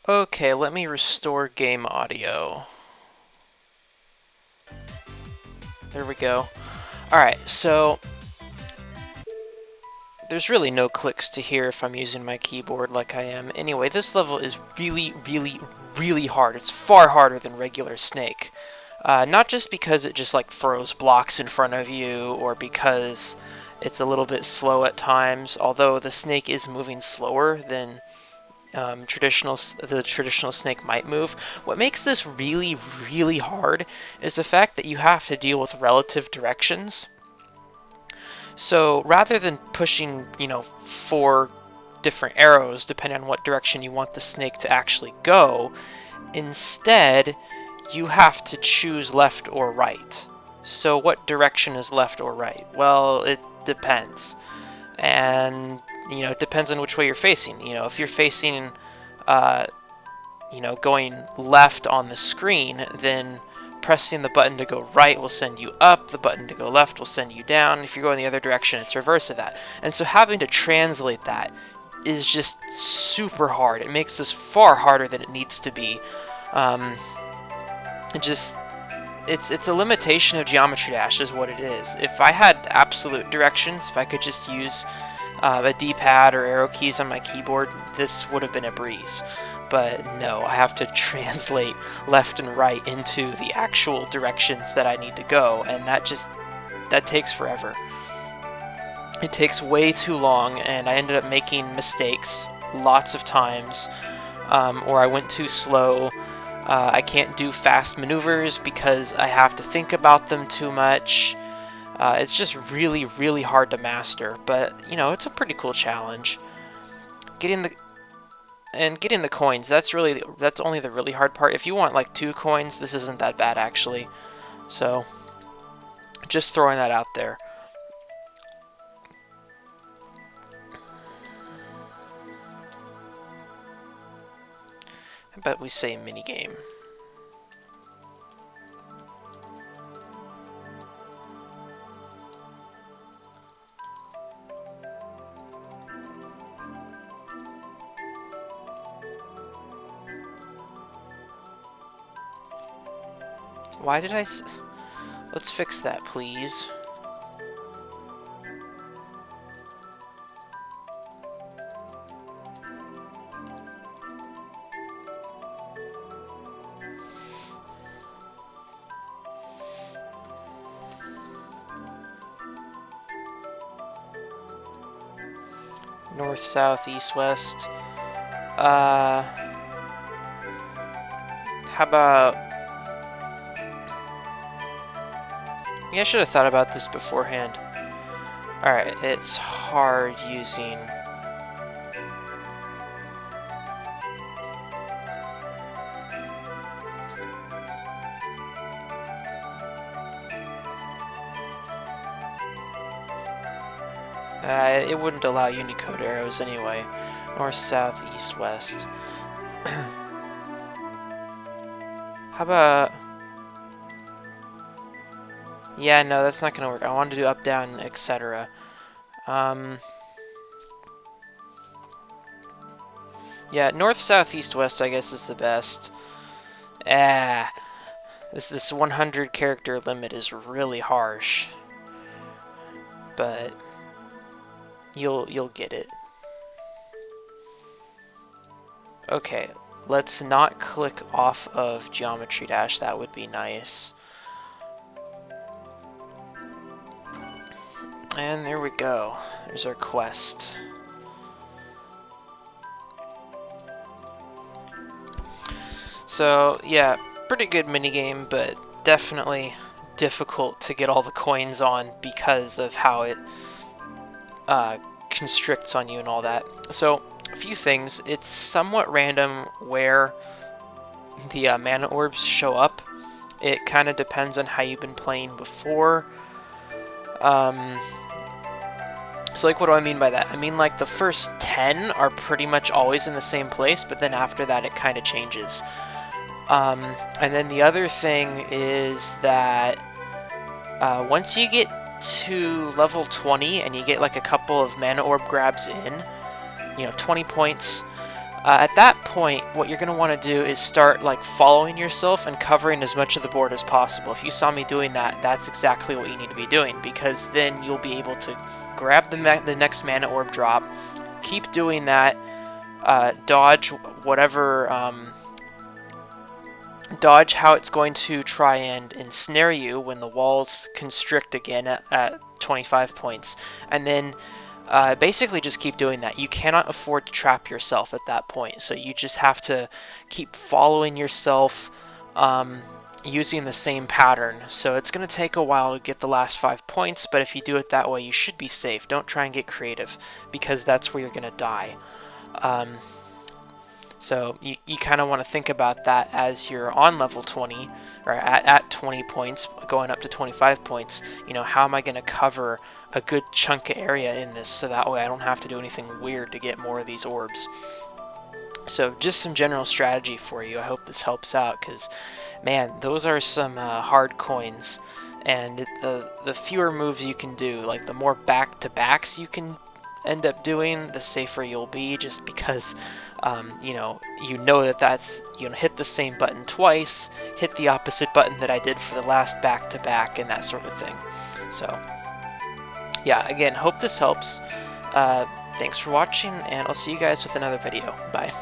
Okay, let me restore game audio. There we go. Alright, so there's really no clicks to hear if I'm using my keyboard like I am. Anyway, this level is really hard. It's far harder than regular Snake. Not just because it just like throws blocks in front of you, or because it's a little bit slow at times, although the Snake is moving slower than the traditional Snake might move. What makes this really hard is the fact that you have to deal with relative directions. So rather than pushing, 4 different arrows depending on what direction you want the snake to actually go, instead you have to choose left or right. So what direction is left or right? Well, it depends. And, it depends on which way you're facing. If you're facing, going left on the screen, then pressing the button to go right will send you up, the button to go left will send you down. If you're going the other direction, it's reverse of that. And so having to translate that is just super hard. It makes this far harder than it needs to be. It's a limitation of Geometry Dash is what it is. If I had absolute directions, if I could just use a D-pad or arrow keys on my keyboard, this would have been a breeze. But no, I have to translate left and right into the actual directions that I need to go, and that takes forever. It takes way too long, and I ended up making mistakes lots of times, or I went too slow. I can't do fast maneuvers because I have to think about them too much. It's just really hard to master, but it's a pretty cool challenge. Getting the coins, that's only the really hard part. If you want like 2 coins, this isn't that bad actually. So just throwing that out there. How about we say minigame? Why did let's fix that, please. North, south, east, west. How about... Yeah, I should have thought about this beforehand. Alright, it's hard using... it wouldn't allow Unicode arrows anyway. North, south, east, west. How about... Yeah, no, that's not going to work. I wanted to do up, down, etc. Yeah, north, south, east, west, I guess is the best. This 100 character limit is really harsh. But you'll get it. Okay, let's not click off of Geometry Dash. That would be nice. And there we go. There's our quest. So, yeah, pretty good minigame, but definitely difficult to get all the coins on because of how it constricts on you and all that. So, a few things. It's somewhat random where the mana orbs show up. It kind of depends on how you've been playing before. So like, what do I mean by that? I mean like the first 10 are pretty much always in the same place, but then after that it kind of changes. And then the other thing is that once you get to level 20 and you get like a couple of mana orb grabs in, 20 points, At that point, what you're going to want to do is start like following yourself and covering as much of the board as possible. If you saw me doing that, that's exactly what you need to be doing, because then you'll be able to grab the next mana orb drop, keep doing that, dodge whatever, dodge how it's going to try and ensnare you when the walls constrict again at 25 points, and then basically just keep doing that. You cannot afford to trap yourself at that point, so you just have to keep following yourself, using the same pattern. So it's going to take a while to get the last 5 points, but if you do it that way, you should be safe. Don't try and get creative, because that's where you're going to die. So you kind of want to think about that as you're on level 20, or at 20 points, going up to 25 points. You know, how am I going to cover a good chunk of area in this, so that way I don't have to do anything weird to get more of these orbs. So just some general strategy for you. I hope this helps out, because man, those are some hard coins, and the fewer moves you can do, like the more back-to-backs you can end up doing, the safer you'll be, just because you know that that's, hit the same button twice, hit the opposite button that I did for the last back-to-back, and that sort of thing. So yeah, again, hope this helps. Thanks for watching, and I'll see you guys with another video. Bye.